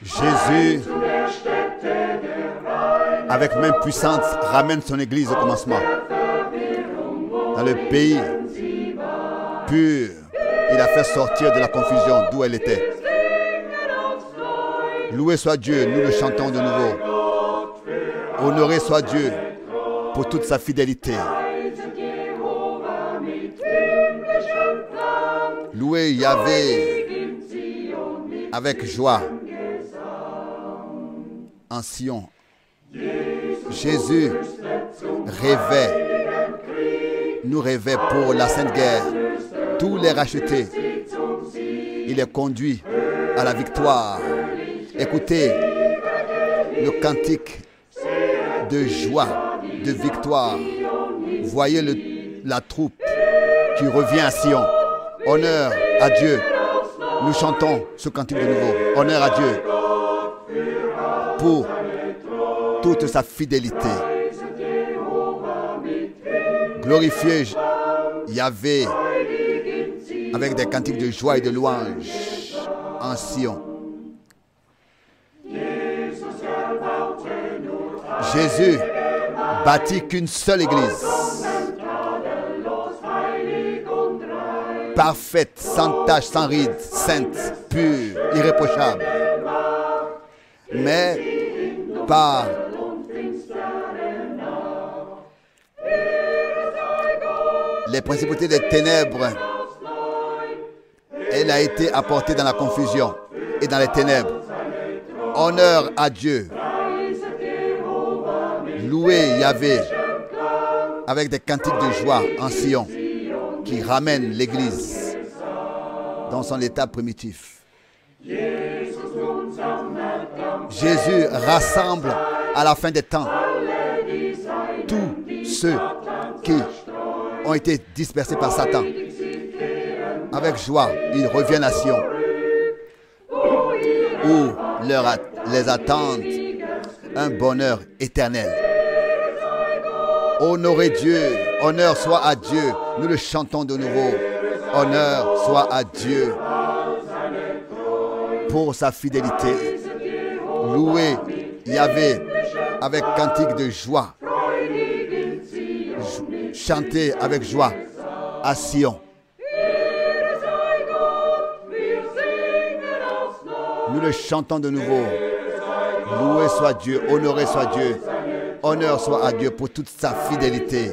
Jésus, avec main puissante, ramène son Église au commencement. Dans le pays pur, il a fait sortir de la confusion d'où elle était. Loué soit Dieu, nous le chantons de nouveau. Honoré soit Dieu pour toute sa fidélité. Loué Yahvé avec joie en Sion. Jésus nous rêvait pour la Sainte Guerre. Tous les rachetés, il est conduit à la victoire. Écoutez le cantique de joie, de victoire. Voyez la troupe qui revient à Sion. Honneur à Dieu. Nous chantons ce cantique de nouveau. Honneur à Dieu pour toute sa fidélité. Glorifiez Yahvé avec des cantiques de joie et de louange en Sion. Jésus bâtit qu'une seule église, parfaite, sans tache, sans ride, sainte, pure, irréprochable. Mais par les principautés des ténèbres, elle a été apportée dans la confusion et dans les ténèbres. Honneur à Dieu. Louez Yahvé avec des cantiques de joie en Sion qui ramènent l'Église dans son état primitif. Jésus rassemble à la fin des temps tous ceux qui ont été dispersés par Satan. Avec joie, ils reviennent à Sion où les attendent un bonheur éternel. Honorez Dieu, honneur soit à Dieu. Nous le chantons de nouveau. Honneur soit à Dieu pour sa fidélité. Louez Yahvé avec cantique de joie. Chantez avec joie à Sion. Nous le chantons de nouveau. Loué soit Dieu, honoré soit Dieu. Honneur soit à Dieu pour toute sa fidélité.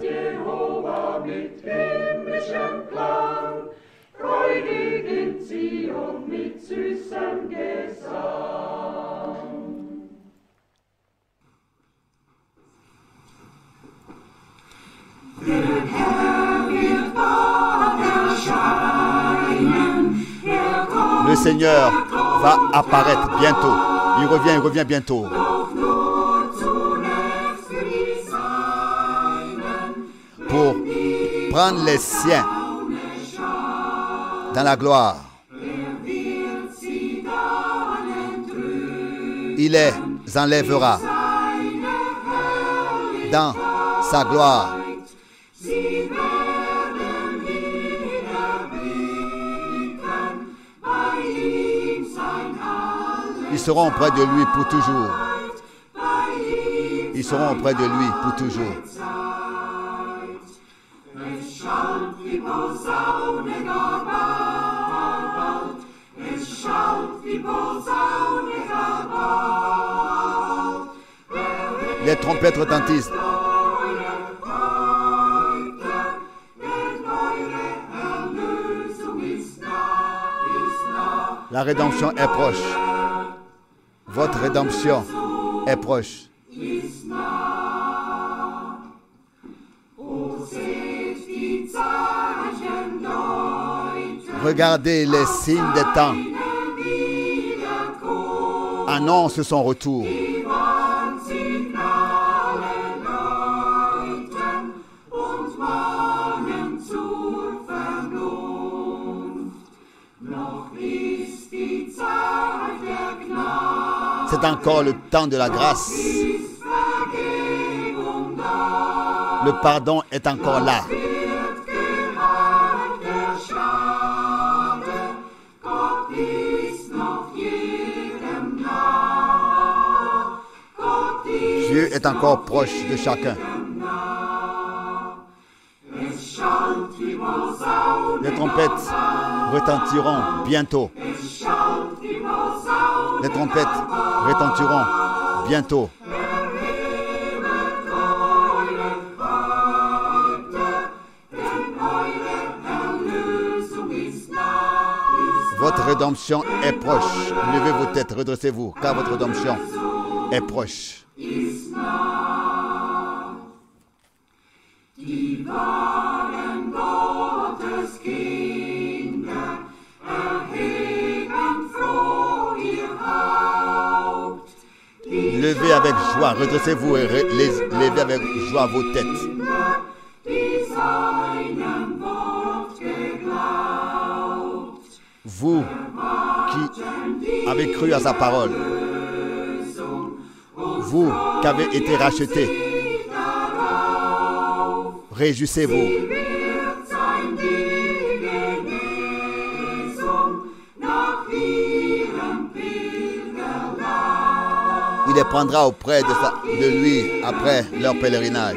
Le Seigneur va apparaître bientôt. Il revient bientôt. Pour prendre les siens dans la gloire. Il les enlèvera dans sa gloire. Ils seront auprès de lui pour toujours. Ils seront auprès de lui pour toujours. Les trompettes retentissent. La rédemption est proche. Votre rédemption est proche. Regardez les signes des temps. Annonce son retour. C'est encore le temps de la grâce. Le pardon est encore là. Dieu est encore proche de chacun. Les trompettes retentiront bientôt. Les trompettes retentiront bientôt. Votre rédemption est proche. Levez vos têtes, redressez-vous, car votre rédemption est proche. Levez avec joie, redressez-vous et levez avec joie vos têtes. Vous qui avez cru à sa parole, vous qui avez été rachetés, réjouissez-vous. Il les prendra auprès de lui après leur pèlerinage.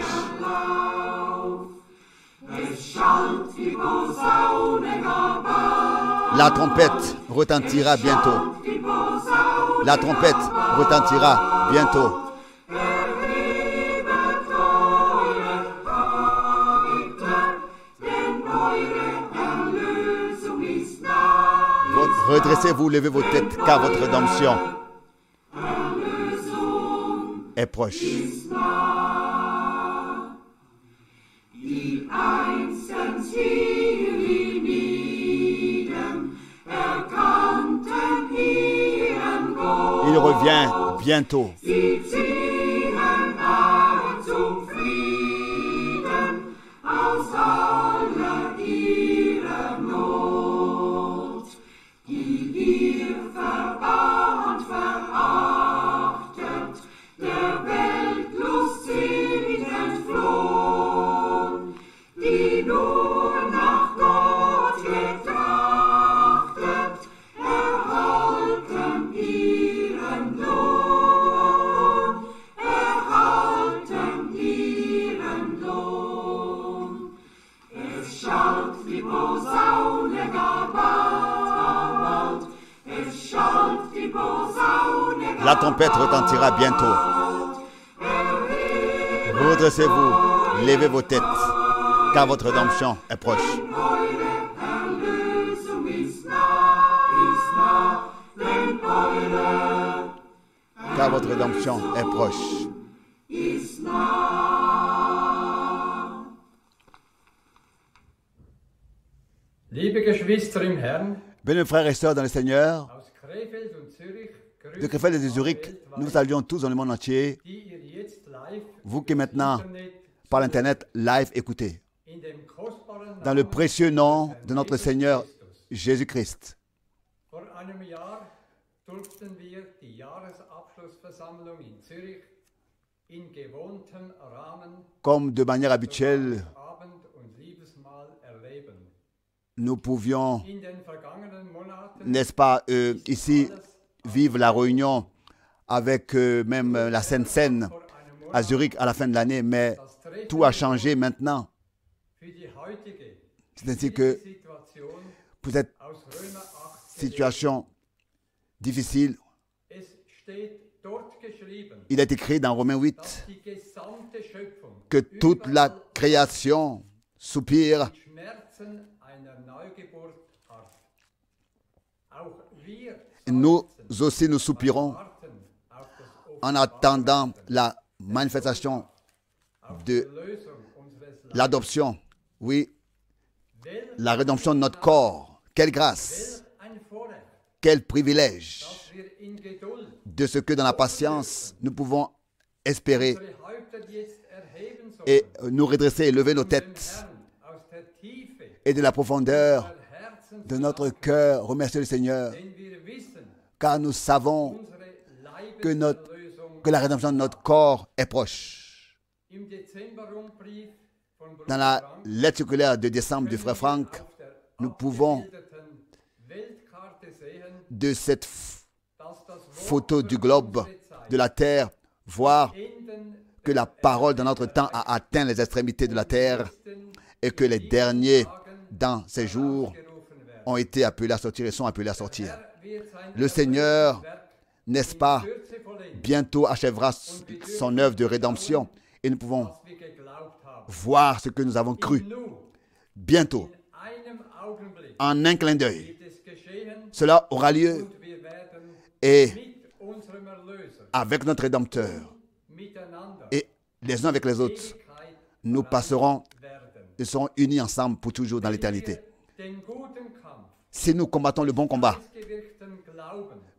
La trompette retentira bientôt. La trompette retentira bientôt. Redressez-vous, levez vos têtes, car votre rédemption est proche. Il revient bientôt. La trompette retentira bientôt. Redressez-vous, levez vos têtes, car votre rédemption est proche. Car votre rédemption est proche. Liebe Geschwister im Herrn, Bien, frères et sœurs dans le Seigneur, de Krefeld et de Zurich, nous vous saluons tous dans le monde entier. Vous qui maintenant, par l'Internet, live écoutez. Dans le précieux nom de notre Seigneur Jésus-Christ. Comme de manière habituelle, nous pouvions, n'est-ce pas, ici, vivre la réunion avec même la Sainte Seine à Zurich à la fin de l'année, mais tout a changé maintenant. C'est ainsi que pour cette situation difficile, il est écrit dans Romains 8 que toute la création soupire nous aussi nous soupirons en attendant la manifestation de l'adoption, oui, la rédemption de notre corps. Quelle grâce, quel privilège de ce que dans la patience nous pouvons espérer et nous redresser et lever nos têtes et de la profondeur de notre cœur remercier le Seigneur, car nous savons que la rédemption de notre corps est proche. Dans la lettre circulaire de décembre du frère Franck, nous pouvons, de cette photo du globe de la terre, voir que la parole dans notre temps a atteint les extrémités de la terre et que les derniers dans ces jours ont été appelés à sortir et sont appelés à sortir. Le Seigneur, n'est-ce pas, bientôt achèvera son œuvre de rédemption et nous pouvons voir ce que nous avons cru. Bientôt, en un clin d'œil, cela aura lieu et avec notre Rédempteur et les uns avec les autres, nous passerons et serons unis ensemble pour toujours dans l'éternité. Si nous combattons le bon combat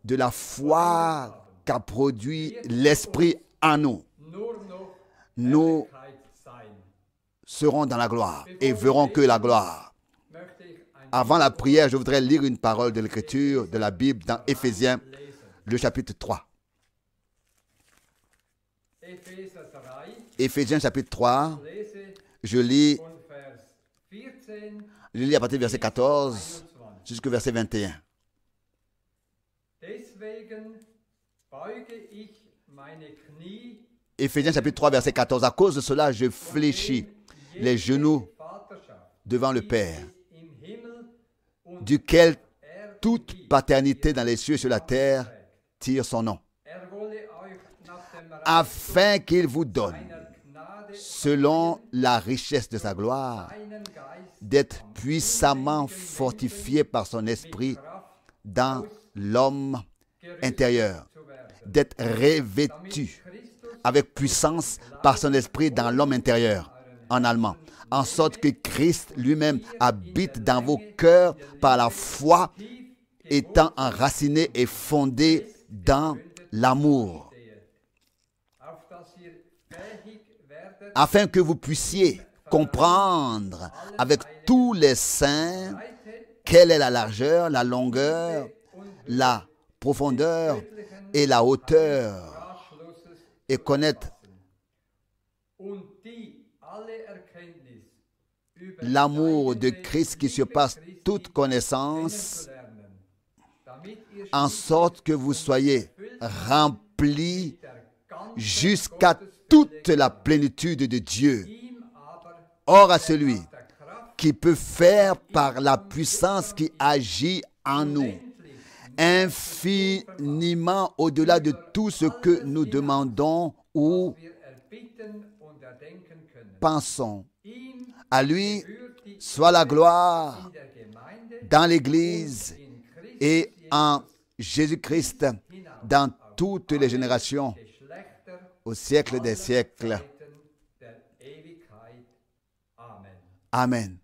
de la foi qu'a produit l'Esprit en nous, nous serons dans la gloire et verrons que la gloire. Avant la prière, je voudrais lire une parole de l'Écriture, de la Bible, dans Éphésiens, le chapitre 3. Éphésiens chapitre 3, je lis à partir du verset 14 jusqu'au verset 21. Éphésiens chapitre 3, verset 14. À cause de cela, je fléchis les genoux devant le Père, duquel toute paternité dans les cieux et sur la terre tire son nom, afin qu'il vous donne, selon la richesse de sa gloire, d'être puissamment fortifié par son esprit dans l'homme intérieur, d'être revêtu avec puissance par son esprit dans l'homme intérieur, en allemand, en sorte que Christ lui-même habite dans vos cœurs par la foi, étant enraciné et fondé dans l'amour, afin que vous puissiez comprendre avec tous les saints quelle est la largeur, la longueur, la profondeur et la hauteur, et connaître l'amour de Christ qui surpasse toute connaissance, en sorte que vous soyez remplis jusqu'à toute la plénitude de Dieu. Or à celui qui peut faire par la puissance qui agit en nous, infiniment au-delà de tout ce que nous demandons ou pensons. À lui soit la gloire dans l'Église et en Jésus-Christ dans toutes les générations, au siècle des siècles. Amen.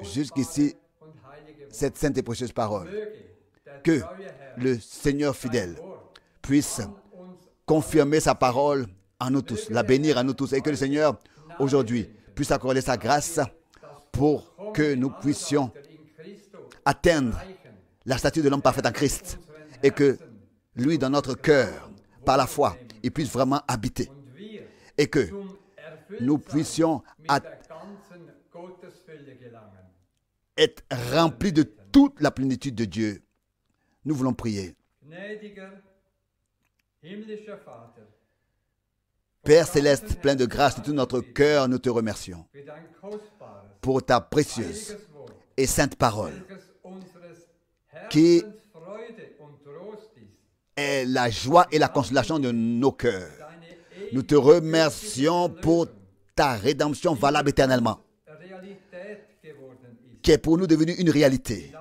Jusqu'ici, cette sainte et précieuse parole. Que le Seigneur fidèle puisse confirmer sa parole en nous tous, la bénir à nous tous, et que le Seigneur, aujourd'hui, puisse accorder sa grâce pour que nous puissions atteindre la statue de l'homme parfait en Christ, et que lui, dans notre cœur, par la foi, il puisse vraiment habiter, et que nous puissions être remplis de toute la plénitude de Dieu. Nous voulons prier. Père céleste, plein de grâce de tout notre cœur, nous te remercions pour ta précieuse et sainte parole qui est la joie et la consolation de nos cœurs. Nous te remercions pour ta rédemption valable éternellement, qui est pour nous devenue une réalité.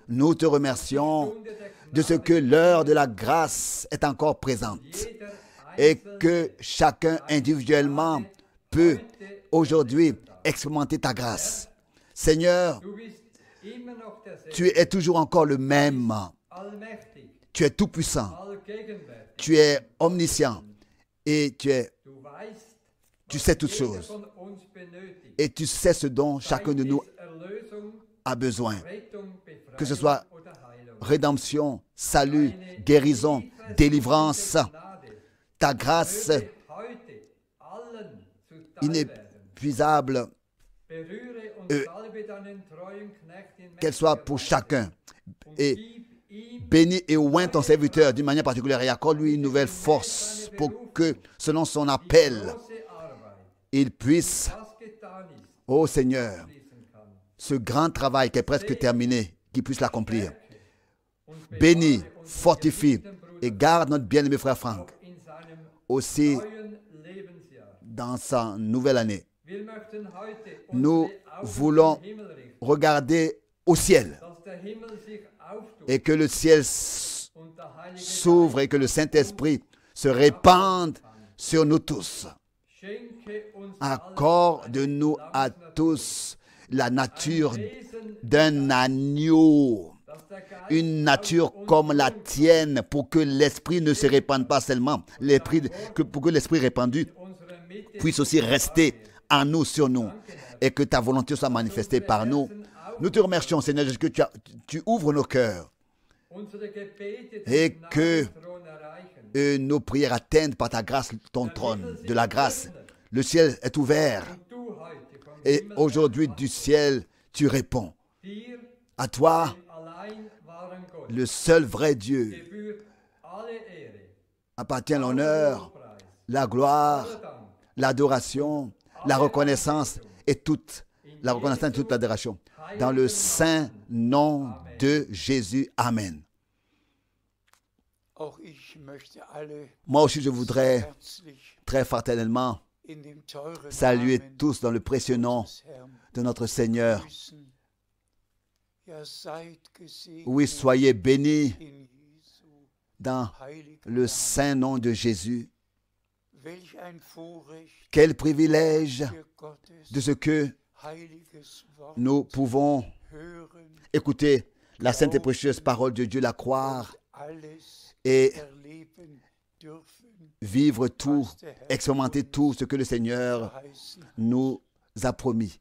Nous te remercions de ce que l'heure de la grâce est encore présente et que chacun individuellement peut aujourd'hui expérimenter ta grâce. Seigneur, tu es toujours encore le même. Tu es tout puissant. Tu es omniscient et tu sais toutes choses. Et tu sais ce dont chacun de nous a besoin. Que ce soit rédemption, salut, guérison, délivrance. Ta grâce inépuisable, Berühre und salbe deinen treuen Knecht in qu'elle soit pour mächtiger chacun. Weise und Et gib ihm bénis et oint ton serviteur d'une manière particulière et accorde-lui une nouvelle force pour que, selon son appel, große Arbeit, il puisse, was getan ist, ô Seigneur, schließen kann. ce grand travail qui est presque terminé, qu'il puisse l'accomplir. Und Bénis, bewahre unseren fortifie geliebten Bruder et garde notre bien-aimé frère Franck in seinem aussi neuen Lebensjahr. dans sa nouvelle année. Wir möchten heute Nous unsere Augen voulons zum Himmel richten, regarder au ciel dass der Himmel sich auftut et que le ciel und der Heilige s'ouvre et que le Saint-Esprit se répande sur nous tous. schenke uns Accorde-nous à tous la nature Wesen, d'un agneau, dass der Geist une nature comme la tienne, pour que l'esprit ne se répande pas seulement, pour que l'esprit répandu in unserer Mitte puisse aussi rester en nous, sur nous, et que ta volonté soit manifestée par nous. Nous te remercions, Seigneur, que tu ouvres nos cœurs unsere Gebete et den que Thron erreichen. et nos prières atteignent par ta grâce ton trône, de la grâce. Le ciel est ouvert Du heute vom et Himmel aujourd'hui du ciel, tu réponds. dir, À toi, dem allein wahren Gott, le seul vrai Dieu, gebührt alle Ehre, appartient l'honneur, Lobpreis, la gloire, aller Dank, l'adoration, la reconnaissance et toute l'adoration. Dans le saint nom de Jésus. Amen. Auch ich möchte alle Moi aussi, je voudrais herzlich très fraternellement in dem teuren saluer Namen tous dans le précieux nom des Herrn de notre Seigneur. grüßen. Ja, seid gesegnet Oui, soyez bénis in Jesu dans heiligen le Namen. saint nom de Jésus. Welch ein Vorrecht Quel privilège für Gottes de ce que heiliges Wort nous pouvons hören écouter la sainte et précieuse parole de Dieu, la croire und alles et erleben dürfen, vivre tout, expérimenter tout ce que le Seigneur verheißen. nous a promis.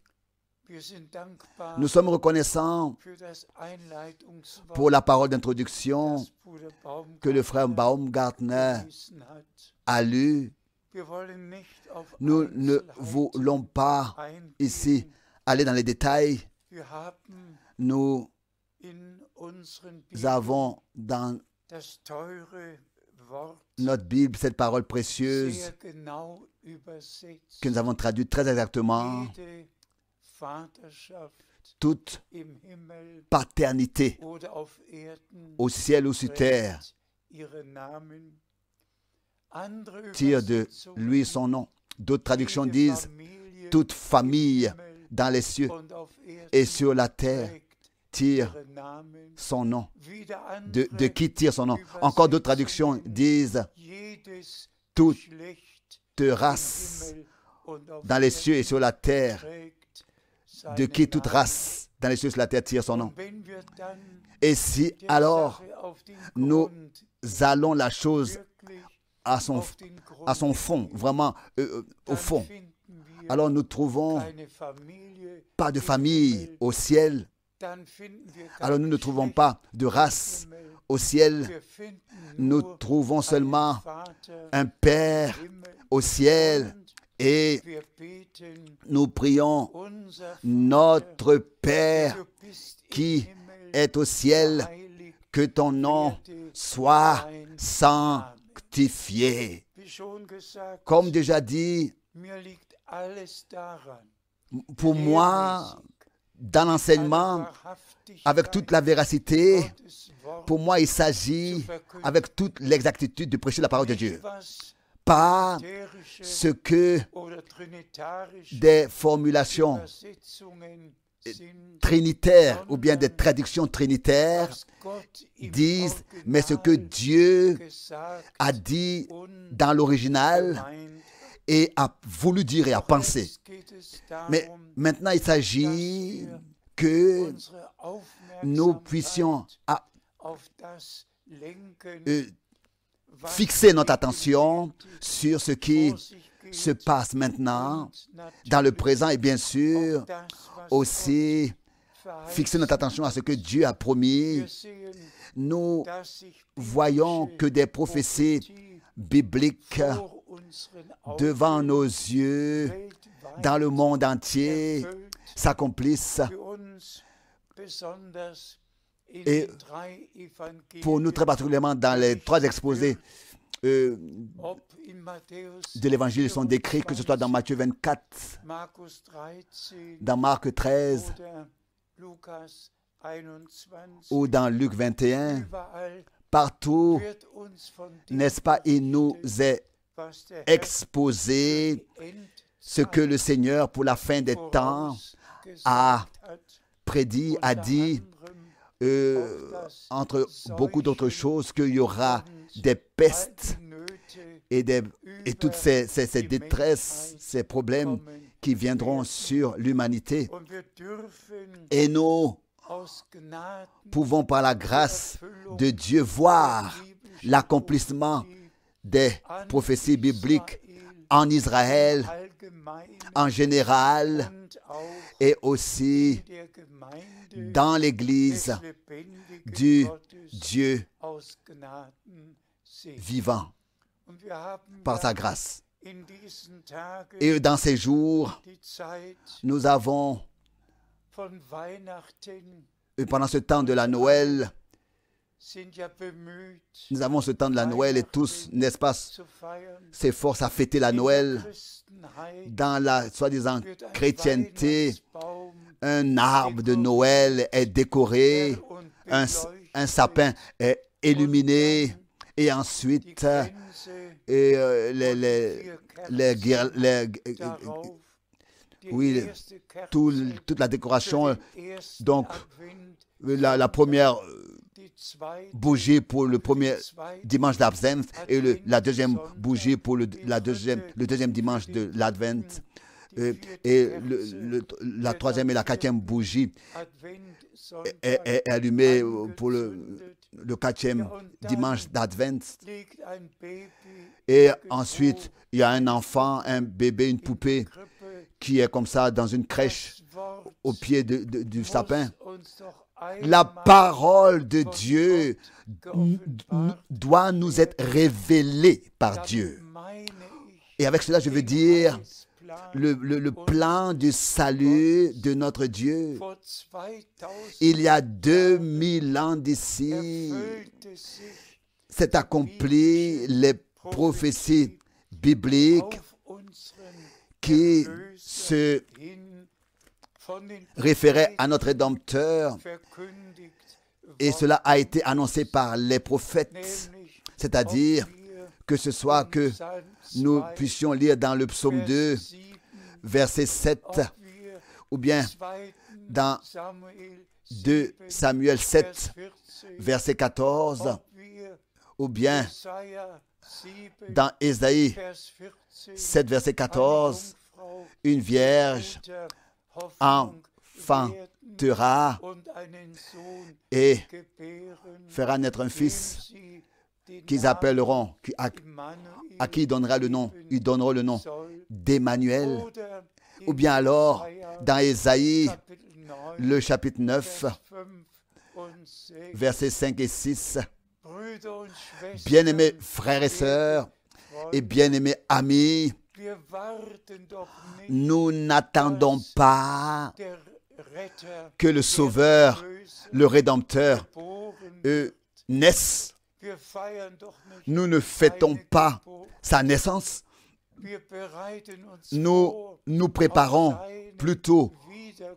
Wir sind dankbar Nous sommes reconnaissants für das Einleitungswort, pour la parole d'introduction das Bruder que le frère Baumgartner Baumgartner gelesen hat. a lu. Wir wollen nicht auf Nous ne Einzelheiten voulons pas eingehen. ici aller dans les détails. Wir haben Nous in unseren Bibeln avons dans das teure Wort notre Bible cette parole précieuse sehr genau übersetzt. que nous avons traduite très exactement. Jede Vaterschaft Toute im Himmel paternité oder auf Erden au ciel ou sur terre trägt ihren Namen. Andere tire de Übersetzungen, lui son nom. D'autres traductions jede disent Familie toute famille im Himmel dans les cieux und auf Erden et sur la terre trägt tire ihren Namen. son nom. Wieder De andere qui tire son nom? Encore d'autres traductions disent jedes toute Geschlecht race im Himmel und auf dans les cieux et sur la terre, trägt de seinen qui toute Namen. race dans les cieux et sur la terre tire son nom. Und wenn wir dann Et si der alors Sache auf den nous Grund allons la chose wirklich à son auf den Grund à son fond, vraiment au dann fond, finden wir alors nous trouvons keine Familie pas de im famille Himmel. au ciel, Dann finden wir kein alors nous ne trouvons Geschlecht pas de im race Himmel. au ciel, Wir finden nous nur trouvons einen seulement Vater un Père im Himmel. au ciel Und et wir beten, nous prions unser Vater, notre Père du bist im qui Himmel, est au ciel, geheiligt que ton nom werde soit dein sanctifié. Wie schon gesagt, Comme déjà dit, mir liegt alles daran, pour moi, dans l'enseignement, alle Wahrhaftigkeit avec toute la véracité, Gottes Wort pour moi, il s'agit avec toute l'exactitude de prêcher la parole de Dieu. nicht was Pas theoretische ce que oder trinitarische des formulations Übersetzungen sind, trinitaires ou bien des traductions trinitaires was Gott im disent, mais ce que Original Dieu gesagt a dit und dans l'original gemeint. et a voulu dire et a pensé. Jetzt geht es Mais darum, maintenant, il s'agit que unsere nous puissions auf das lenken, was fixer notre attention sur ce qui vor sich geht se passe maintenant, und dans le natürlich présent et bien auf sûr das, was aussi Gott fixer notre verheißen attention à ce que hat. Dieu a promis. Wir sehen, Nous dass sich voyons biblische que des prophéties Prophetie bibliques vor uns devant nos yeux, dans le monde entier, s'accomplissent. Et pour nous, très particulièrement dans les 3 exposés de l'Évangile sont décrits, que ce soit dans Matthieu 24, dans Marc 13 ou dans Luc 21, partout, n'est-ce pas, il nous est exposé ce que le Seigneur, pour la fin des temps, a prédit, a dit, entre beaucoup d'autres choses, qu'il y aura des pestes et toutes ces détresses, ces problèmes qui viendront sur l'humanité. Et nous pouvons, par la grâce de Dieu, voir l'accomplissement des prophéties bibliques en Israël, en général, et aussi dans l'Église du Dieu vivant, par sa grâce. Et dans ces jours, nous avons, pendant ce temps de la Noël, nous avons ce temps de la Noël et tous, n'est-ce pas, s'efforcent à fêter la Noël. Dans la soi-disant chrétienté, un arbre de Noël est décoré, un sapin est illuminé, et ensuite toute la décoration. Donc, la première bougie pour le premier dimanche d'Advent et la deuxième bougie pour le deuxième dimanche de l'Advent. Et la troisième et la quatrième bougie est allumée pour le quatrième dimanche d'Advent. Et ensuite, il y a un enfant, un bébé, une poupée qui est comme ça dans une crèche au pied du sapin. La parole de Dieu doit nous être révélée par Dieu. Et avec cela, je veux dire le plan du salut de notre Dieu. Il y a 2000 ans d'ici, s'est accompli les prophéties bibliques qui se référait à notre Rédempteur, et cela a été annoncé par les prophètes, c'est-à-dire que ce soit que nous puissions lire dans le psaume 2, verset 7, ou bien dans 2 Samuel 7, verset 14, ou bien dans Ésaïe 7, verset 14, une vierge enfantera et fera naître un fils qu'ils appelleront, à qui ils donneront le nom d'Emmanuel. Ou bien alors, dans Ésaïe, le chapitre 9, versets 5 et 6, bien-aimés frères et sœurs et bien-aimés amis, nous n'attendons pas que le Sauveur, le Rédempteur, naisse. Nous ne fêtons pas sa naissance. Nous nous préparons plutôt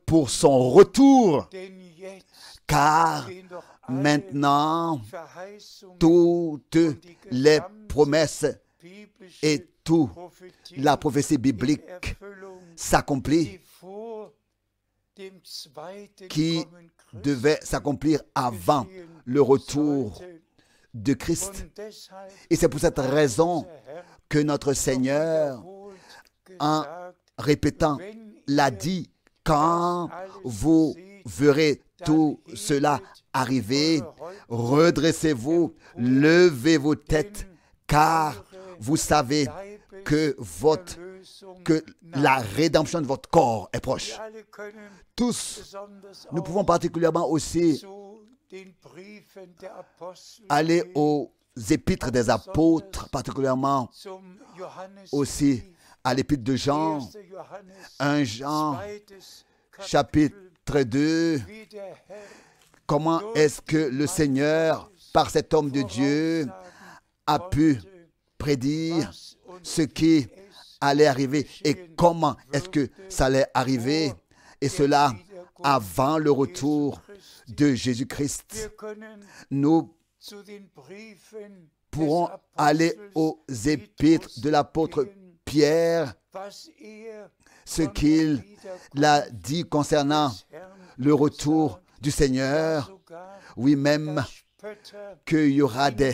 pour son retour, car maintenant, toutes les promesses et toute la prophétie biblique s'accomplit, qui devait s'accomplir avant le retour de Christ. Et c'est pour cette raison que notre Seigneur, en répétant, l'a dit: quand vous verrez tout cela arriver, redressez-vous, levez vos têtes, car vous savez que la rédemption de votre corps est proche. Tous, nous pouvons particulièrement aussi aller aux épîtres des apôtres, particulièrement zum Johannes aussi à l'épître de Jean, 1. Johannes, 1 Jean, 2. chapitre 2, wie der Herr comment est-ce que le Seigneur, par cet homme de Dieu, a pu prédire was und ce qui es allait arriver et comment est-ce que ça allait arriver, et cela avant le retour de Jésus-Christ. Wir können Nous zu den Briefen pourrons des aller Apostels aux épîtres de l'apôtre gehen, Pierre, was er ce von qu'il der Wiederkunft a dit concernant des Herrn le retour gesagt, du ja Seigneur. sogar, Oui, même dass Spötter qu'il y aura des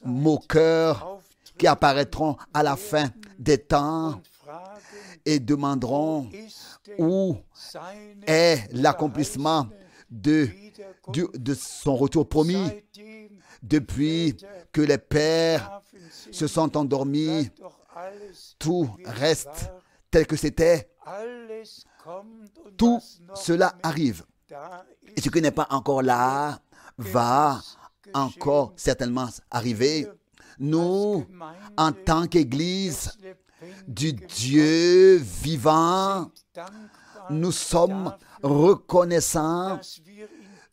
moqueurs qui apparaîtront à la fin des temps und fragen, et demanderont ist denn où seine est l'accomplissement de, Wiederkunft de son retour promis. seitdem Depuis que les pères schlafen sind, se sont endormis, bleibt doch alles, tout wie es reste war. tel que c'était. Alles kommt und Tout was noch cela nicht arrive. da Et ist, ce qui n'est pas encore là va encore certainement arriver. Nous, en tant qu'Église du Dieu vivant, nous sommes reconnaissants dass wir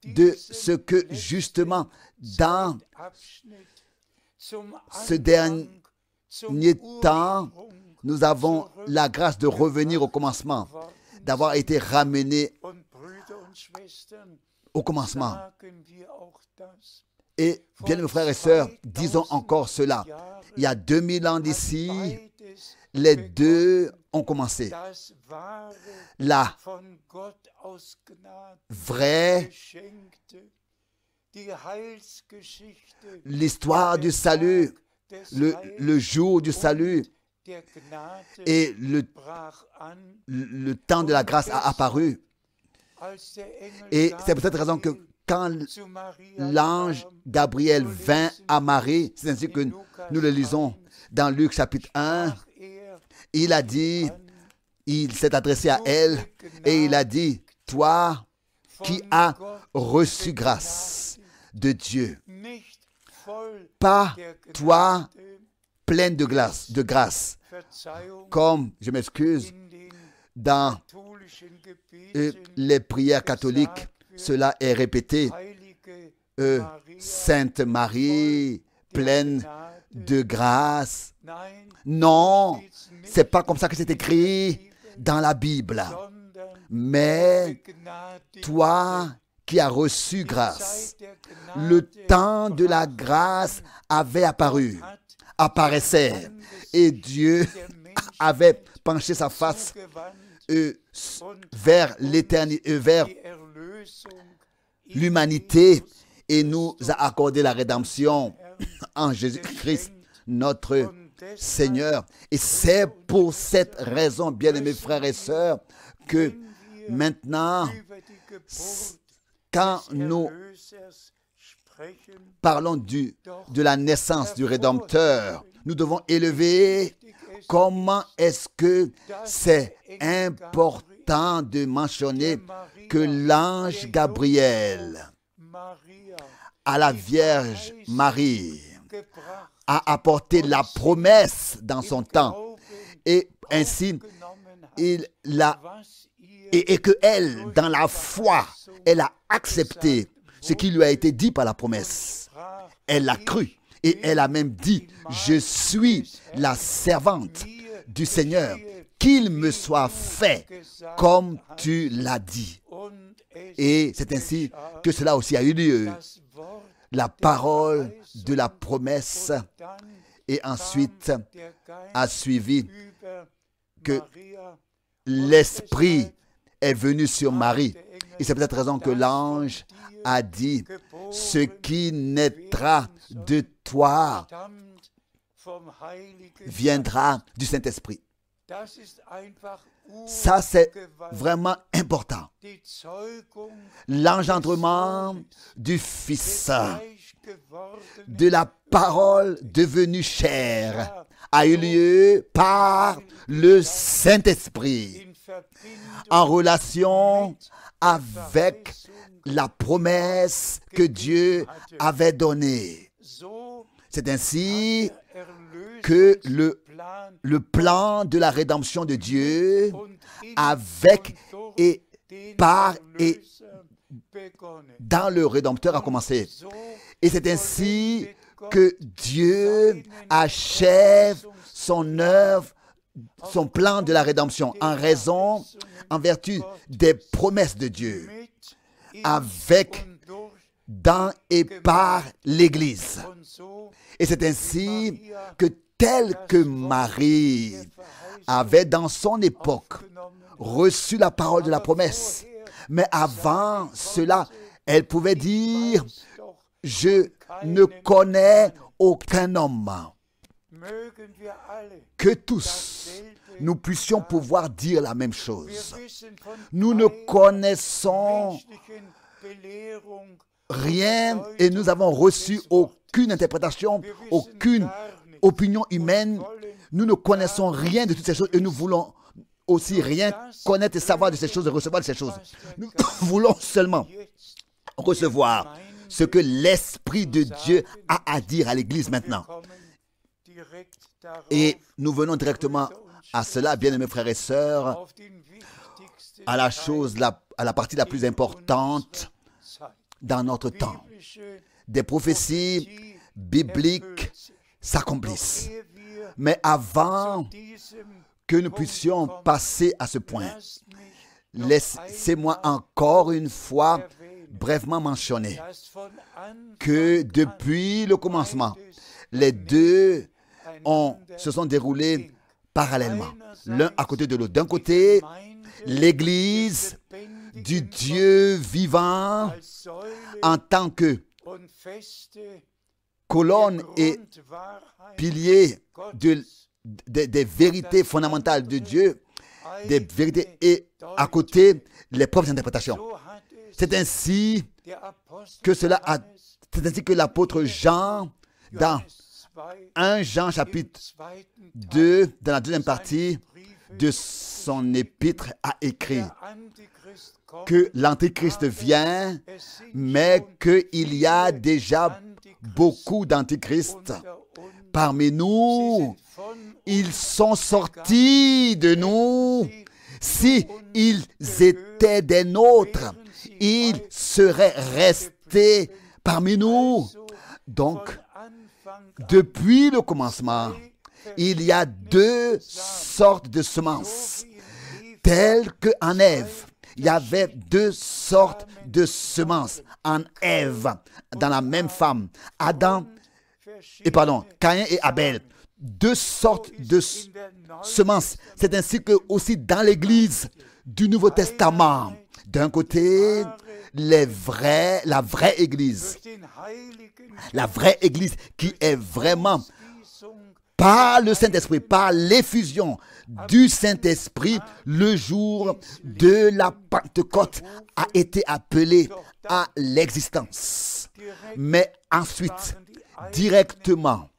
in de diesem ce que justement dans Abschnitt zum ce Anfang, dernier zum temps, Ursprung nous avons la grâce de revenir au commencement, worden d'avoir été ramenés und Brüder und Schwestern, au commencement. sagen wir auch das. Et bien, mes frères et sœurs, disons encore cela. Il y a 2000 ans d'ici, Beides les deux ont commencé. das wahre, La von Gott aus Gnade vraie, geschenkte, die Heilsgeschichte, l'histoire du salut, des le Heils jour du salut und der Gnade et brach an, le temps de la grâce a apparu. als der Engel Et c'est pour cette raison que Gabriel quand zu Maria l'ange kam, Gabriel vint à Marie, c'est ainsi que nous le lisons dans Luc chapitre 1, sprach er il a dit, an, il s'est adressé à elle et il a dit, toi qui von as Gott reçu grâce de Dieu, nicht voll pas der toi Gnade, pleine de grâce, Verzeihung comme, je m'excuse, in den dans katholischen Gebeten, les prières catholiques, cela est répété, Heilige Maria, Sainte Marie, pleine de grâce. nein, Non, steht's nicht c'est pas comme ça que c'est écrit dans la Bible. sondern Mais begnadigt toi qui as reçu die grâce, Zeit der Gnade le temps de la grâce avait apparu, apparaissait, et Dieu der Mensch avait penché sa face zugewandt vers l'éternité, vers die Erlösung l'humanité, et nous a accordé la rédemption en Jésus-Christ, notre Seigneur. Et c'est pour cette raison, bien-aimés frères et sœurs, que maintenant, über die Geburt quand des nous Erlösers sprechen, parlons de la naissance du Rédempteur, nous devons élever comment est-ce que c'est important de mentionner que l'ange Gabriel Maria à la Vierge Marie gebracht, a apporté la promesse dans son temps, Glauben et ainsi genommen hat, il l'a, was ihr et que elle, dans la foi, elle a accepté ce qui lui a été dit par la promesse. sprach, Elle l'a cru et elle a même dit, je suis la servante du Seigneur, qu'il me soit fait comme tu l'as dit. und es Et c'est ainsi que cela aussi a eu lieu. das Wort La parole de la promesse, dann et ensuite der Geist a suivi über que Maria l'Esprit est venu sur Marie. Et c'est pour cette raison que l'ange a dit, ce qui naîtra de toi stammt vom Heiligen viendra du Saint-Esprit. Das ist einfach Ça, c'est urgewaltig. vraiment important. Die Zeugung L'engendrement du Fils, Fleisch geworden de la parole devenue chair, a eu lieu par le Saint-Esprit, in Verbindung en relation avec la promesse que Dieu avait donnée. so C'est ainsi que le plan de la rédemption de Dieu avec et par et dans le Rédempteur a commencé. Et c'est ainsi que Dieu achève son œuvre, son plan de la rédemption en vertu des promesses de Dieu, avec, dans et par l'Église. Et c'est ainsi que tel que Marie avait dans son époque reçu la parole de la promesse, mais avant cela, elle pouvait dire « Je ne connais aucun homme ». Que tous, nous puissions pouvoir dire la même chose. Nous ne connaissons rien et nous avons reçu aucune interprétation, aucune opinion humaine. Nous ne connaissons rien de toutes ces choses et nous voulons aussi rien connaître et savoir de ces choses et recevoir de ces choses. Nous voulons seulement recevoir ce que l'Esprit de Dieu a à dire à l'Église maintenant. Et nous venons directement à cela, bien-aimés frères et sœurs, à la partie la plus importante dans notre temps. Des prophéties bibliques s'accomplissent. Mais avant que nous puissions passer à ce point, laissez-moi encore une fois brièvement mentionner que depuis le commencement, les deux se sont déroulés parallèlement, l'un à côté de l'autre. D'un côté, l'Église du Dieu vivant en tant que colonne et pilier des vérités fondamentales de Dieu, des vérités, et à côté, les propres interprétations. C'est ainsi que l'apôtre Jean, dans 1 Jean chapitre 2, dans la deuxième partie de son épître, a écrit que l'Antéchrist vient, mais qu'il y a déjà beaucoup d'Antéchrists parmi nous. Ils sont sortis de nous. Si ils étaient des nôtres, ils seraient restés parmi nous. Donc, depuis le commencement, il y a deux sortes de semences. Telles qu'en Ève, il y avait deux sortes de semences en Ève, dans la même femme. Caïn et Abel. Deux sortes de semences. C'est ainsi que aussi dans l'Église du Nouveau Testament, d'un côté, la vraie Église. La vraie Église qui est vraiment par le Saint-Esprit, par l'effusion du Saint-Esprit, le jour de la Pentecôte a été appelé à l'existence. Mais ensuite, directement,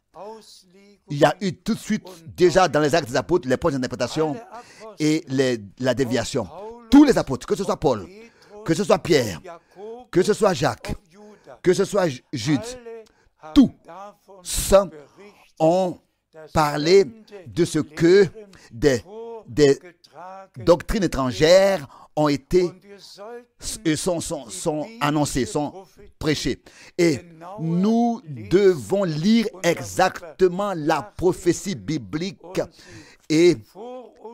il y a eu tout de suite, déjà dans les Actes des Apôtres, les points d'interprétation et la déviation. Tous les apôtres, que ce soit Paul, que ce soit Pierre, que ce soit Jacques, que ce soit Jude, tous ont parlé de ce que des doctrines étrangères ont été sont annoncées, sont prêchées. Et nous devons lire exactement la prophétie biblique et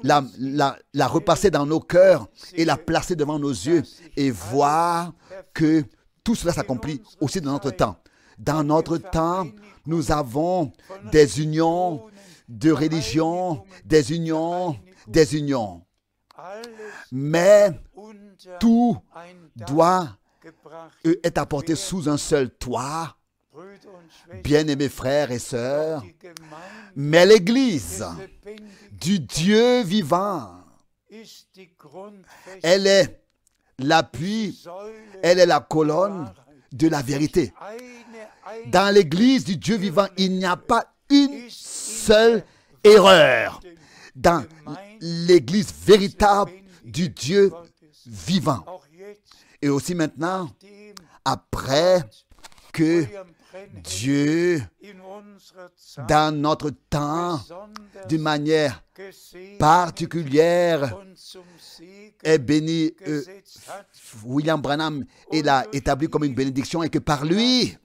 la repasser dans nos cœurs et la placer devant nos yeux et voir que tout cela s'accomplit aussi dans notre temps. Dans notre temps, nous avons des unions de religion, des unions. Mais tout doit être apporté sous un seul toit, bien-aimés frères et sœurs. Mais l'Église du Dieu vivant, elle est l'appui, elle est la colonne de la vérité. Dans l'Église du Dieu vivant, il n'y a pas une seule erreur. Dans l'Église véritable du Dieu vivant. Et aussi maintenant, après que Dieu, dans notre temps, d'une manière particulière, est béni. William Branham, il a établi comme une bénédiction et que par lui,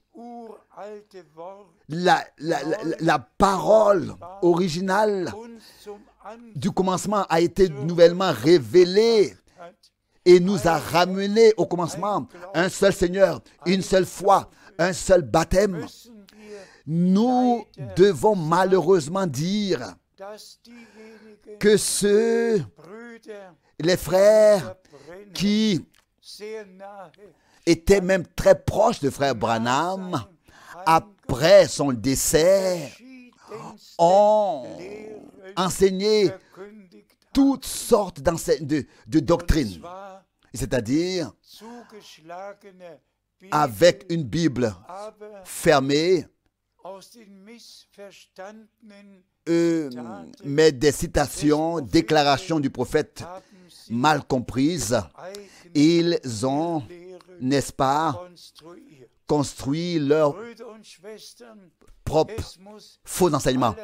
la parole originale du commencement a été nouvellement révélée et nous a ramenés au commencement. Un seul Seigneur, une seule foi, un seul baptême. Nous devons malheureusement dire que les frères qui étaient même très proches de frère Branham, après son décès, ont enseigné toutes sortes de doctrines, c'est-à-dire avec une Bible fermée, mais des citations, déclarations du prophète mal comprises. Ils ont, n'est-ce pas, construit leur propre faux enseignement.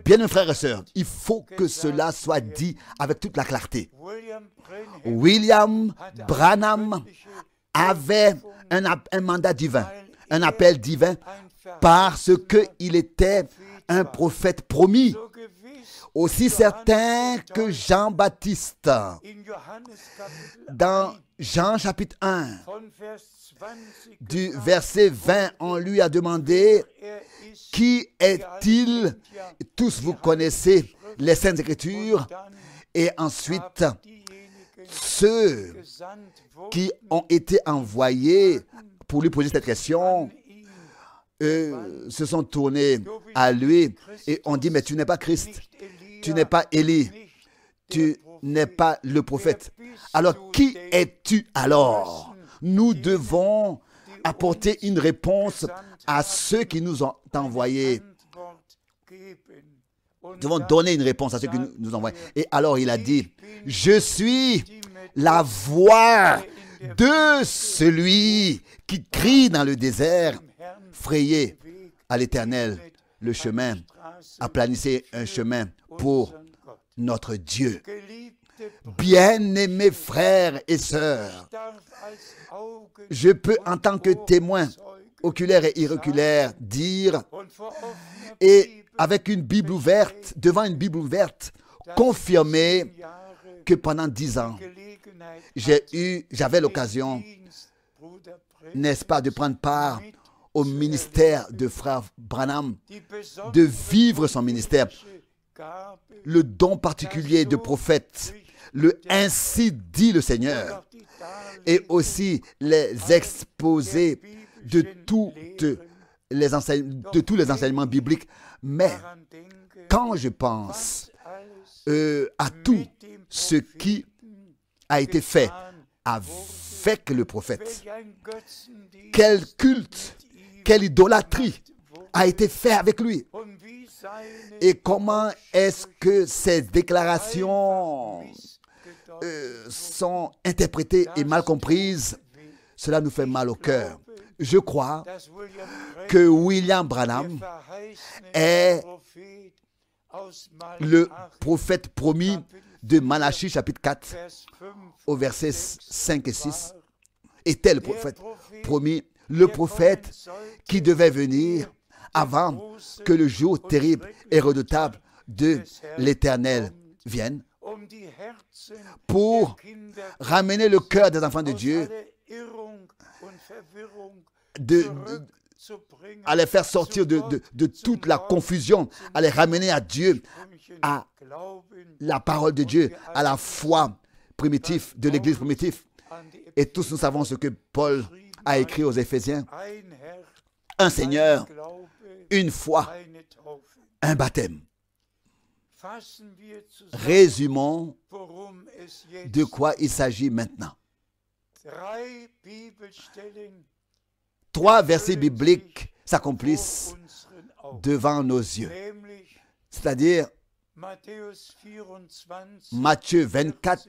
Bien, mes frères et sœurs, il faut que cela soit dit avec toute la clarté. William Branham avait un mandat divin, un appel divin, parce qu'il était un prophète promis, aussi certain que Jean-Baptiste. Dans Jean chapitre 1, du verset 20, on lui a demandé « Qui est-il » Tous vous connaissez les Saintes Écritures. Et ensuite, ceux qui ont été envoyés pour lui poser cette question se sont tournés à lui et ont dit « Mais tu n'es pas Christ, tu n'es pas Élie, tu n'es pas le prophète. Alors qui es-tu alors ?» Nous devons apporter une réponse à ceux qui nous ont envoyés. Nous devons donner une réponse à ceux qui nous ont envoyés. Et alors il a dit, « Je suis la voix de celui qui crie dans le désert, frayez à l'Éternel le chemin, aplanissez un chemin pour notre Dieu. » Bien-aimés frères et sœurs, je peux en tant que témoin oculaire et irréoculaire dire, et avec une Bible ouverte, devant une Bible ouverte, confirmer que pendant 10 ans, j'avais l'occasion, n'est-ce pas, de prendre part au ministère de frère Branham, de vivre son ministère, le don particulier de prophète, le ainsi dit le Seigneur, et aussi les exposés de tous les enseignements bibliques. Mais quand je pense à tout ce qui a été fait avec le prophète, quel culte, quelle idolâtrie a été fait avec lui, et comment est-ce que ces déclarations sont interprétées et mal comprises, cela nous fait mal au cœur. Je crois que William Branham est le prophète promis de Malachie chapitre 4 au verset 5 et 6. Était le prophète promis, le prophète qui devait venir avant que le jour terrible et redoutable de l'Éternel vienne, pour ramener le cœur des enfants de Dieu, à les faire sortir de toute la confusion, à les ramener à Dieu, à la parole de Dieu, à la foi primitive de l'Église primitive. Et tous nous savons ce que Paul a écrit aux Éphésiens: un Seigneur, une foi, un baptême. Résumons de quoi il s'agit maintenant. 3 versets bibliques s'accomplissent devant nos yeux. C'est-à-dire Matthieu 24,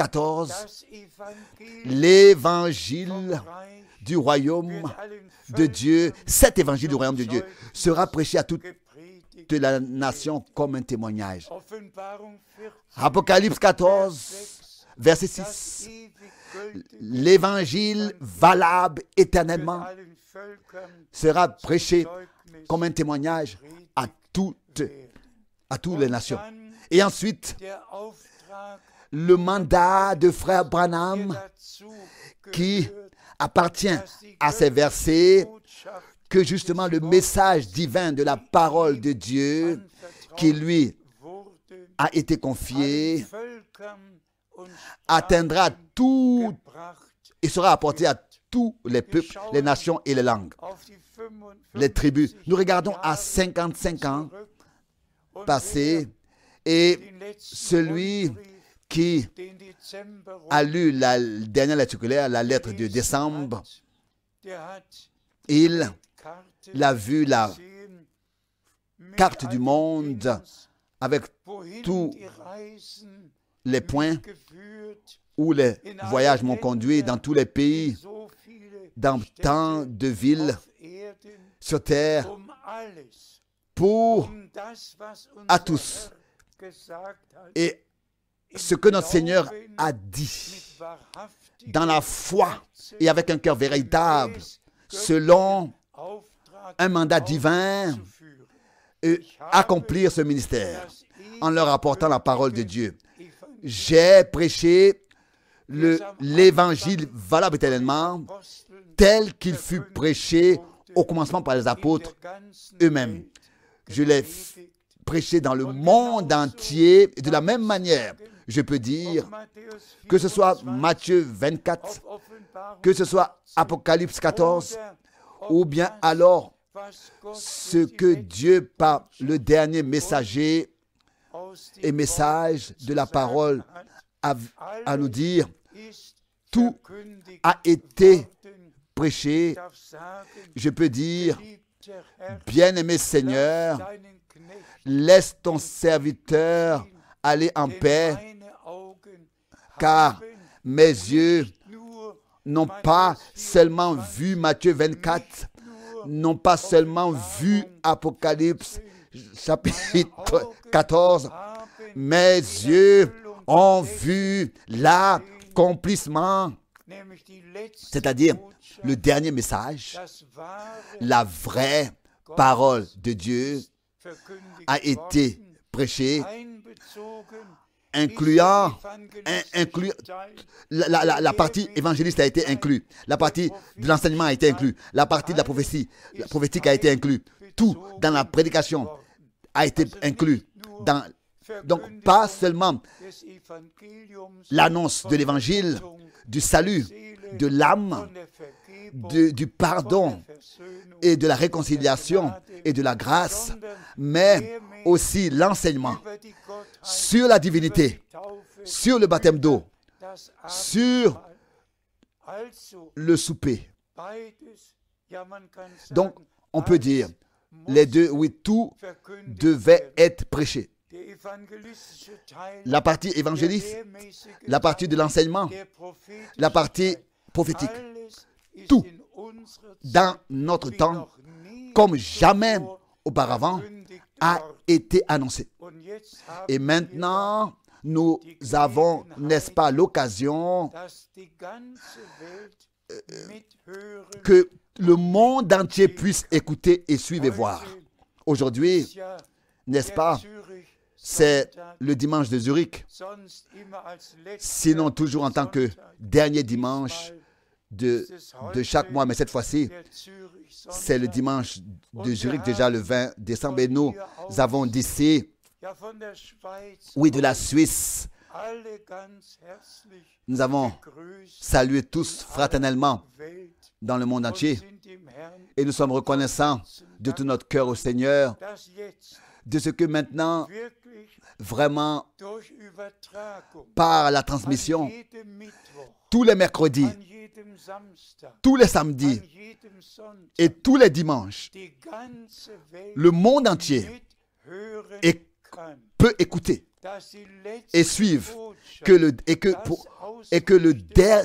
14, das Evangelium l'évangile vom Reich du royaume wird allen de Dieu, Völkern cet évangile du royaume de Dieu, sera prêché à toute gepredigt. la nation comme un témoignage. Offenbarung 14, Apocalypse 14, verset das 6. ewig gültige L'évangile valable wird éternellement allen Völkern sera prêché Zeugnis comme un témoignage à toutes werden. les nations. Dann Et ensuite, der Auftrag, le mandat de frère der Branham dazu qui gehört, appartient dass die à ces versets, Botschaft que justement le message divin de la parole de Dieu qui lui wurde a été allen confié Völkern und atteindra Sprachen tout gebracht. et sera apporté à tous les peuples, les nations et les langues, Auf die 55 les tribus. Nous regardons à Jahre 55 ans zurück und passés et den letzten celui Rundbrief, qui den Dezember a lu la dernière lettre circulaire, la lettre de décembre, der hat il Karten a vu la gesehen, mit carte du allen monde Dings, avec wohin tous die Reisen les points mich geführt, où les voyages m'ont conduit dans tous les pays, so viele dans tant de villes auf Erden, sur terre, alles, pour das, was à unser tous. Herr gesagt hat, Et ce que notre Seigneur a dit mit wahrhaftigem dans la foi Herzen, et avec un cœur véritable, gemäß selon Auftrag un mandat divin, auszuführen. et accomplir ce ministère Das en leur apportant la parole de Dieu. Evangelium J'ai prêché l'évangile valable éternellement Aposteln tel qu'il fut prêché au commencement par les in apôtres der ganzen eux-mêmes. Welt Je l'ai gepredigt. prêché dans le monde entier et de la même manière. Je peux dire Auf Matthäus que ce soit 24, Matthieu 24, auf Offenbarung que ce soit Apocalypse 14, oder ou bien alors was Gott ce durch die que Dieu, par le dernier messager aus dem et message de la parole, hat, à nous dire, ist tout verkündigt a été worden. prêché. Ich darf sagen, Je peux dire, geliebter Herr, bien-aimé lass Seigneur, deinen Knecht laisse ton serviteur aller en denn paix, meine Augen car haben mes yeux nur n'ont pas seulement vu Matthieu 24, n'ont pas seulement vu Apocalypse chapitre 14, haben mes yeux ont vu l'accomplissement, nämlich die letzte c'est-à-dire Botschaft, le dernier message, das wahre la vraie parole de Dieu verkündigt a été worden, prêchée, einbezogen, incluant, inclut la partie évangéliste a été inclue, la partie de l'enseignement a été inclue, la partie de la prophétie prophétique a été inclue, tout dans la prédication a été inclus. Donc pas seulement l'annonce de l'évangile, du salut, de l'âme, du pardon et de la réconciliation et de la grâce, mais aussi l'enseignement sur la divinité, sur le baptême d'eau, sur le souper. Donc, on peut dire, les deux, oui, tout devait être prêché. La partie évangéliste, la partie de l'enseignement, la partie prophétique, tout dans notre temps, comme jamais auparavant, a été annoncé. Et maintenant, nous avons, n'est-ce pas, l'occasion que le monde entier puisse écouter et suivre et voir. Aujourd'hui, n'est-ce pas, c'est le dimanche de Zurich, sinon toujours en tant que dernier dimanche de chaque mois, mais cette fois-ci, c'est le dimanche de Zurich, déjà le 20 décembre, et nous avons d'ici, oui, de la Suisse, nous avons salué tous fraternellement dans le monde entier, et nous sommes reconnaissants de tout notre cœur au Seigneur, de ce que maintenant, vraiment, par la transmission, tous les mercredis, tous les samedis et tous les dimanches, le monde entier peut écouter et suivent,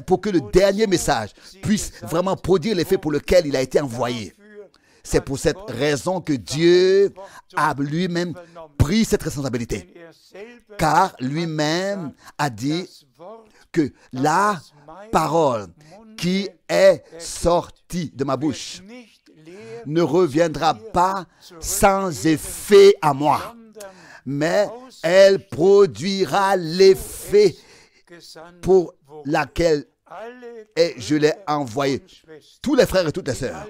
pour que le dernier message puisse vraiment produire l'effet pour lequel il a été envoyé. C'est pour cette raison que Dieu a lui-même pris cette responsabilité, car lui-même a dit que la parole qui est sortie de ma bouche ne reviendra pas sans effet à moi, mais elle produira l'effet pour laquelle je l'ai envoyé. Tous les frères et toutes les sœurs,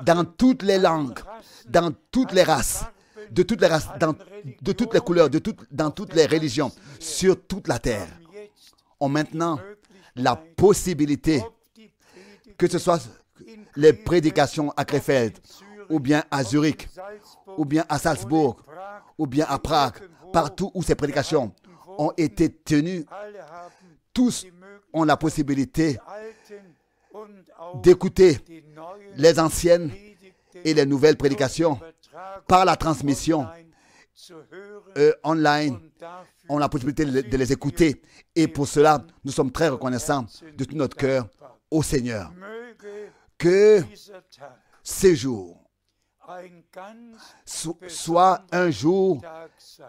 dans toutes les langues, dans toutes les races, de toutes les races, de toutes les couleurs, dans toutes les religions, sur toute la terre, ont maintenant la possibilité, que ce soit les prédications à Krefeld, ou bien à Zurich, ou bien à Salzbourg, ou bien à Prague, partout où ces prédications ont été tenues, tous ont la possibilité d'écouter les anciennes et les nouvelles prédications par la transmission online. On a la possibilité de les écouter. Et pour cela, nous sommes très reconnaissants de tout notre cœur au Seigneur. Que ces jours soit un jour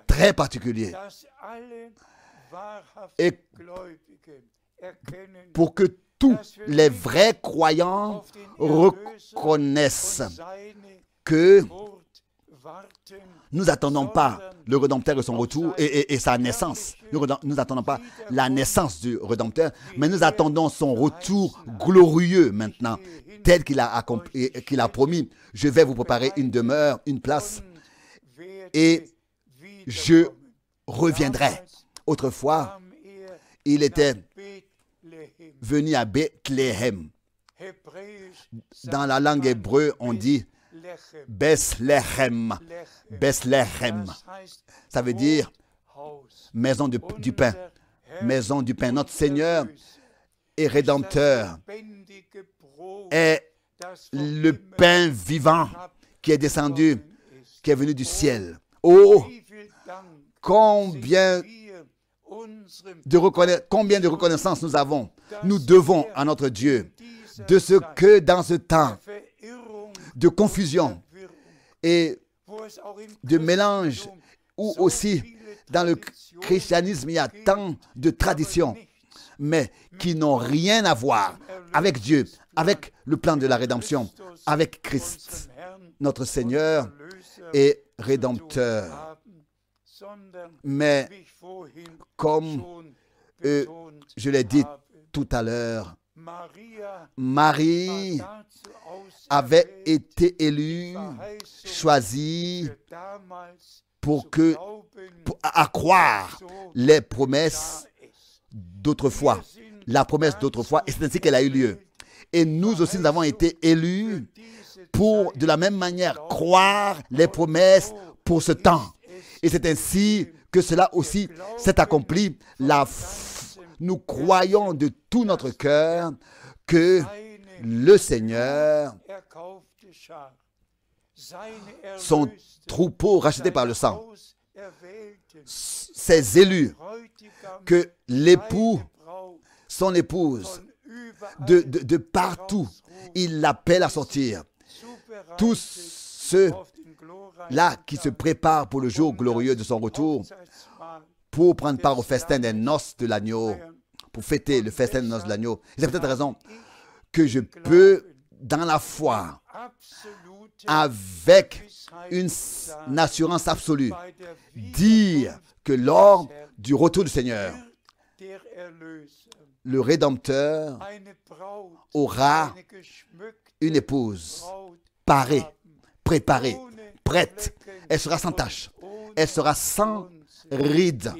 très particulier et pour que tous les vrais croyants reconnaissent que nous n'attendons pas le Rédempteur et son retour et sa naissance. Nous n'attendons pas la naissance du Rédempteur, mais nous attendons son retour glorieux maintenant, tel qu'il a promis. Je vais vous préparer une demeure, une place, et je reviendrai. Autrefois, il était venu à Bethléem. Dans la langue hébreu, on dit Bethléem. Bethléem. Ça veut dire maison du pain. Maison du pain. Notre Seigneur et Rédempteur est le pain vivant qui est descendu, qui est venu du ciel. Oh, combien de reconnaissance nous devons à notre Dieu de ce que dans ce temps de confusion et de mélange, où aussi dans le christianisme il y a tant de traditions, mais qui n'ont rien à voir avec Dieu, avec le plan de la rédemption, avec Christ, notre Seigneur et Rédempteur. Mais comme je l'ai dit tout à l'heure, Marie avait été élue, choisie pour croire les promesses d'autrefois, la promesse d'autrefois, et c'est ainsi qu'elle a eu lieu. Et nous aussi, nous avons été élus pour, de la même manière, croire les promesses pour ce temps. Et c'est ainsi que cela aussi s'est accompli. Nous croyons de tout notre cœur que le Seigneur, son troupeau racheté par le sang, ses élus, que l'époux, son épouse, de partout, il l'appelle à sortir. Tous ceux-là qui se préparent pour le jour glorieux de son retour, pour prendre part au festin des noces de l'agneau, pour fêter le festin des noces de l'agneau. C'est peut-être raison que je peux, dans la foi, avec une assurance absolue, dire que lors du retour du Seigneur, le Rédempteur aura une épouse parée, préparée, prête. Elle sera sans tache. Elle sera sans ride,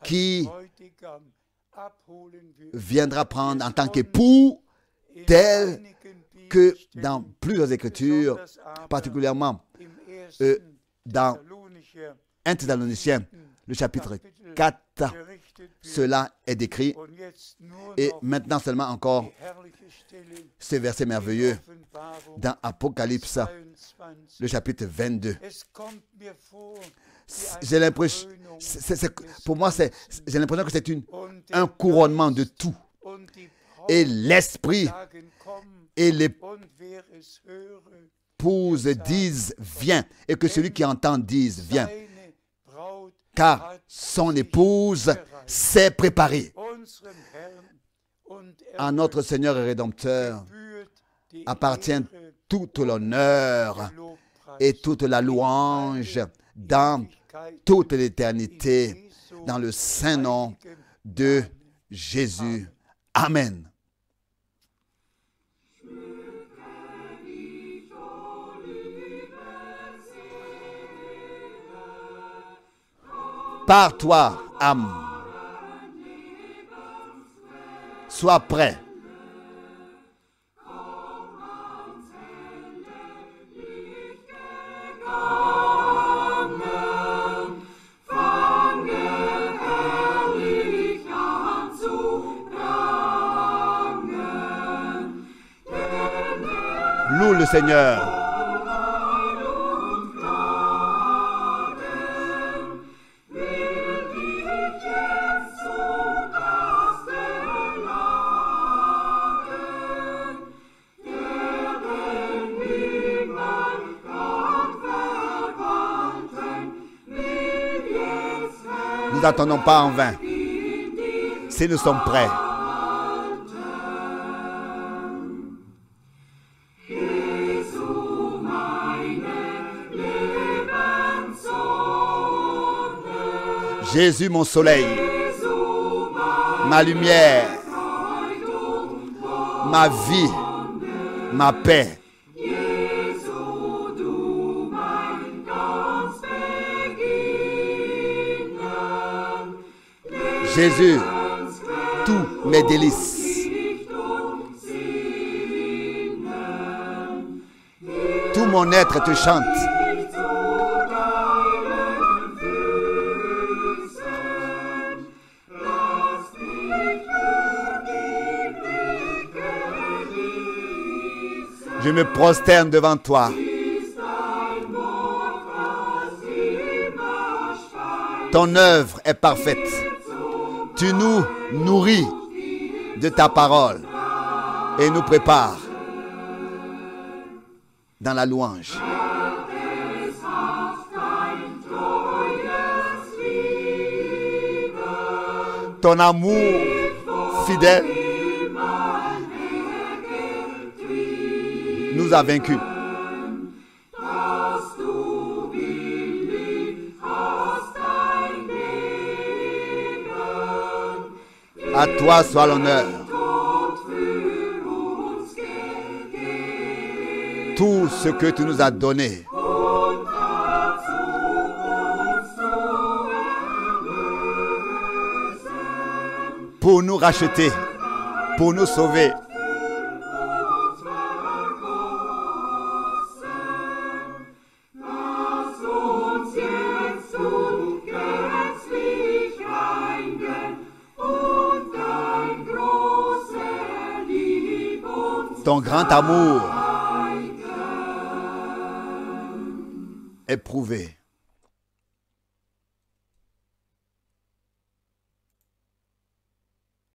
qui viendra prendre en tant qu'époux, tel que dans plusieurs Écritures, particulièrement dans 1 Thessaloniciens, le chapitre 4, berichtet wird. cela est décrit. Und jetzt nur Et noch maintenant seulement encore die herrliche Stelle ce verset in merveilleux Offenbarung dans Apocalypse, 22. le chapitre 22. Es kommt mir vor, wie J'ai eine l'impression, Krönung pour moi, j'ai l'impression que c'est und un der couronnement de Geist tout. und die Et Braut l'esprit sagen, komm, et l'épouse und wer es höre, disent viens, et que celui qui entend dise viens, seine Braut car hat son sich épouse bereit. s'est préparée. Unserem Herrn und À notre Seigneur et Rédempteur gebührt die appartient Ehre, tout l'honneur der Lobpreis et toute la louange dans Ewigkeit toute in l'éternité, Jesu dans le saint nom heiligem de Namen. Jésus. Amen. Par toi, âme, sois prêt. Loue le Seigneur. Nous n'attendons pas en vain. Si nous sommes prêts. Jésus, mon soleil, ma lumière, ma vie, ma paix. Jésus, tous mes délices, tout mon être te chante. Je me prosterne devant toi. Ton œuvre est parfaite. Tu nous nourris de ta parole et nous prépares dans la louange. Ton amour fidèle nous a vaincus. À toi soit l'honneur. Tout ce que tu nous as donné. Pour nous racheter, pour nous sauver. Ton grand amour éprouvé.